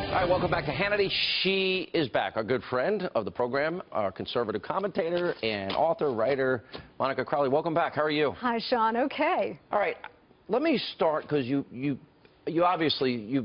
All right, welcome back to Hannity. She is back, our good friend of the program, our conservative commentator and author, writer, Monica Crowley. Welcome back. How are you? Hi, Sean. Okay. All right, let me start because you obviously,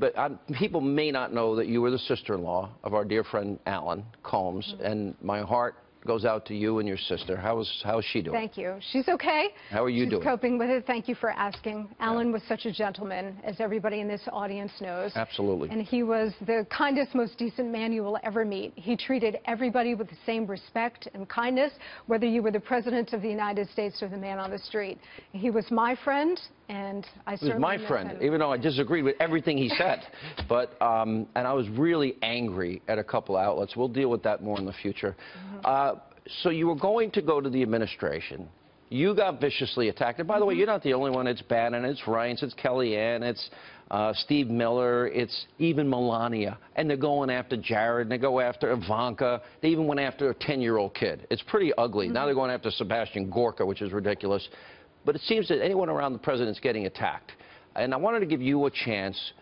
people may not know that you were the sister-in-law of our dear friend Alan Combs, and my heart goes out to you and your sister. How is she doing? Thank you. She's okay. How are you doing? She's coping with it. Thank you for asking. Alan was such a gentleman, as everybody in this audience knows. Absolutely. And he was the kindest, most decent man you will ever meet. He treated everybody with the same respect and kindness, whether you were the President of the United States or the man on the street. He was my friend, and I certainly He was my friend, even though I disagreed with everything he said. But and I was really angry at a couple outlets. We'll deal with that more in the future. So you were going to go to the administration. You got viciously attacked. And by the way, you're not the only one. It's Bannon, it's Reince, it's Kellyanne, it's Steve Miller, it's even Melania. And they're going after Jared, and they go after Ivanka. They even went after a 10-year-old kid. It's pretty ugly. Now they're going after Sebastian Gorka, which is ridiculous. But it seems that anyone around the president's getting attacked. And I wanted to give you a chance,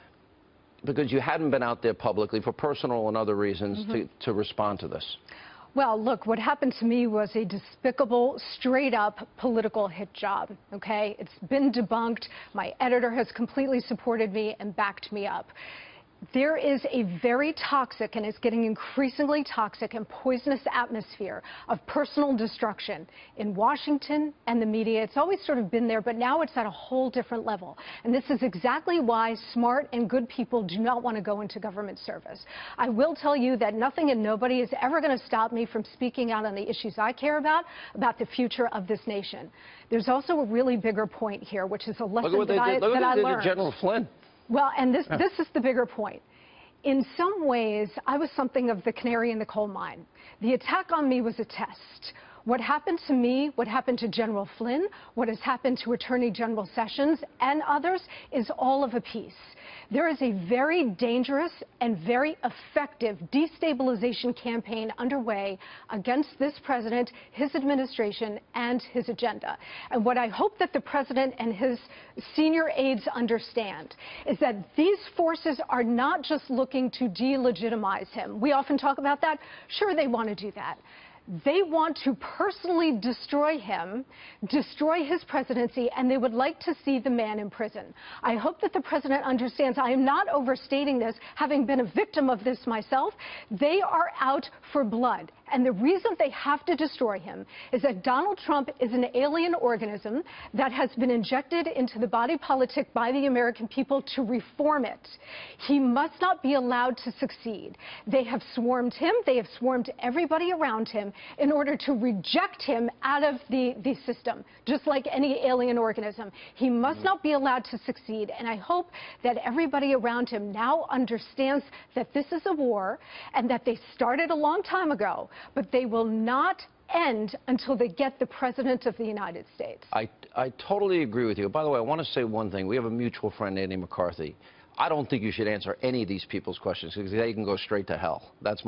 because you hadn't been out there publicly for personal and other reasons, to respond to this. Well, look, what happened to me was a despicable, straight-up political hit job, okay? It's been debunked. My editor has completely supported me and backed me up. There is a very toxic, and it's getting increasingly toxic and poisonous atmosphere of personal destruction in Washington and the media. It's always sort of been there, but now it's at a whole different level. And this is exactly why smart and good people do not want to go into government service. I will tell you that nothing and nobody is ever going to stop me from speaking out on the issues I care about the future of this nation. There's also a really bigger point here, which is a lesson that I learned. Look what they did to General Flynn. Well, and this is the bigger point. In some ways, I was something of the canary in the coal mine. The attack on me was a test. What happened to me, what happened to General Flynn, what has happened to Attorney General Sessions and others is all of a piece. There is a very dangerous and very effective destabilization campaign underway against this president, his administration, and his agenda. And what I hope that the president and his senior aides understand is that these forces are not just looking to delegitimize him. We often talk about that. Sure, they want to do that. They want to personally destroy him, destroy his presidency, and they would like to see the man in prison. I hope that the president understands. I am not overstating this, having been a victim of this myself. They are out for blood. And the reason they have to destroy him is that Donald Trump is an alien organism that has been injected into the body politic by the American people to reform it. He must not be allowed to succeed. They have swarmed him. They have swarmed everybody around him in order to reject him out of the system, just like any alien organism. He must not be allowed to succeed. And I hope that everybody around him now understands that this is a war and that they started a long time ago, but they will not end until they get the President of the United States. I totally agree with you. By the way, I want to say one thing. We have a mutual friend, Andy McCarthy. I don't think you should answer any of these people's questions because they can go straight to hell. That's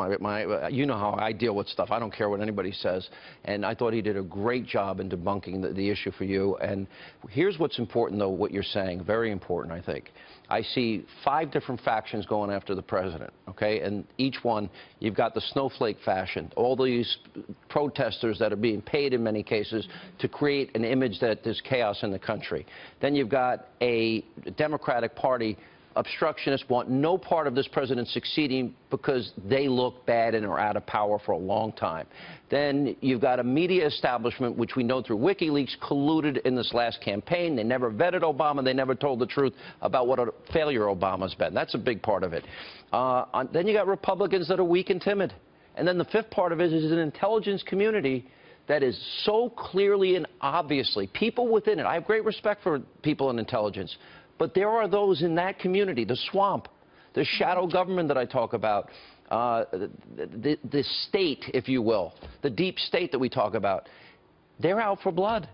you know how I deal with stuff. I don't care what anybody says. And I thought he did a great job in debunking the issue for you. And here's what's important, though, what you're saying. Very important, I think. I see 5 different factions going after the president, okay? And each one, you've got the snowflake faction, all these protesters that are being paid in many cases to create an image that there's chaos in the country. Then you've got a Democratic Party obstructionists want no part of this president succeeding because they look bad and are out of power for a long time. Then you've got a media establishment, which we know through WikiLeaks, colluded in this last campaign. They never vetted Obama. They never told the truth about what a failure Obama's been. That's a big part of it. Then you got Republicans that are weak and timid. And then the 5th part of it is an intelligence community that is so clearly and obviously, people within it. I have great respect for people in intelligence. But there are those in that community, the swamp, the shadow government that I talk about, the state, if you will, the deep state that we talk about. They're out for blood.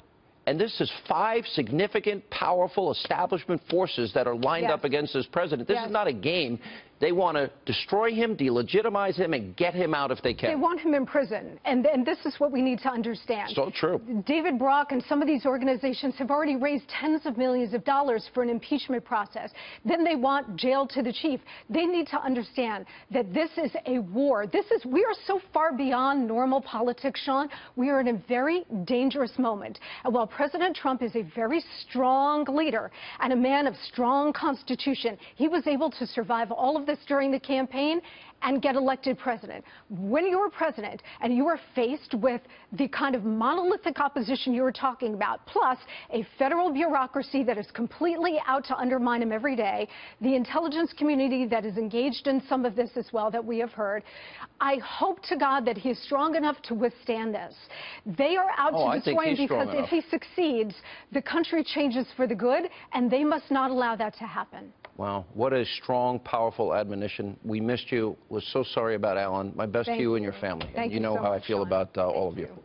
And this is 5 significant, powerful establishment forces that are lined up against this president. This is not a game. They want to destroy him, delegitimize him, and get him out if they can. They want him in prison, and this is what we need to understand. So true. David Brock and some of these organizations have already raised tens of millions of dollars for an impeachment process. Then they want jail to the chief. They need to understand that this is a war. We are so far beyond normal politics, Sean. We are in a very dangerous moment. And while President Trump is a very strong leader and a man of strong constitution, he was able to survive all of this during the campaign and get elected president. When you're president and you are faced with the kind of monolithic opposition you were talking about, plus a federal bureaucracy that is completely out to undermine him every day, the intelligence community that is engaged in some of this as well that we have heard, I hope to God that he is strong enough to withstand this. They are out to destroy him because if he succeeds, the country changes for the good, and they must not allow that to happen. Wow, what a strong, powerful admonition. We missed you. We're so sorry about Alan. My best to you and your family. Thank you know so how much, I feel Sean. about all of you. Thank you.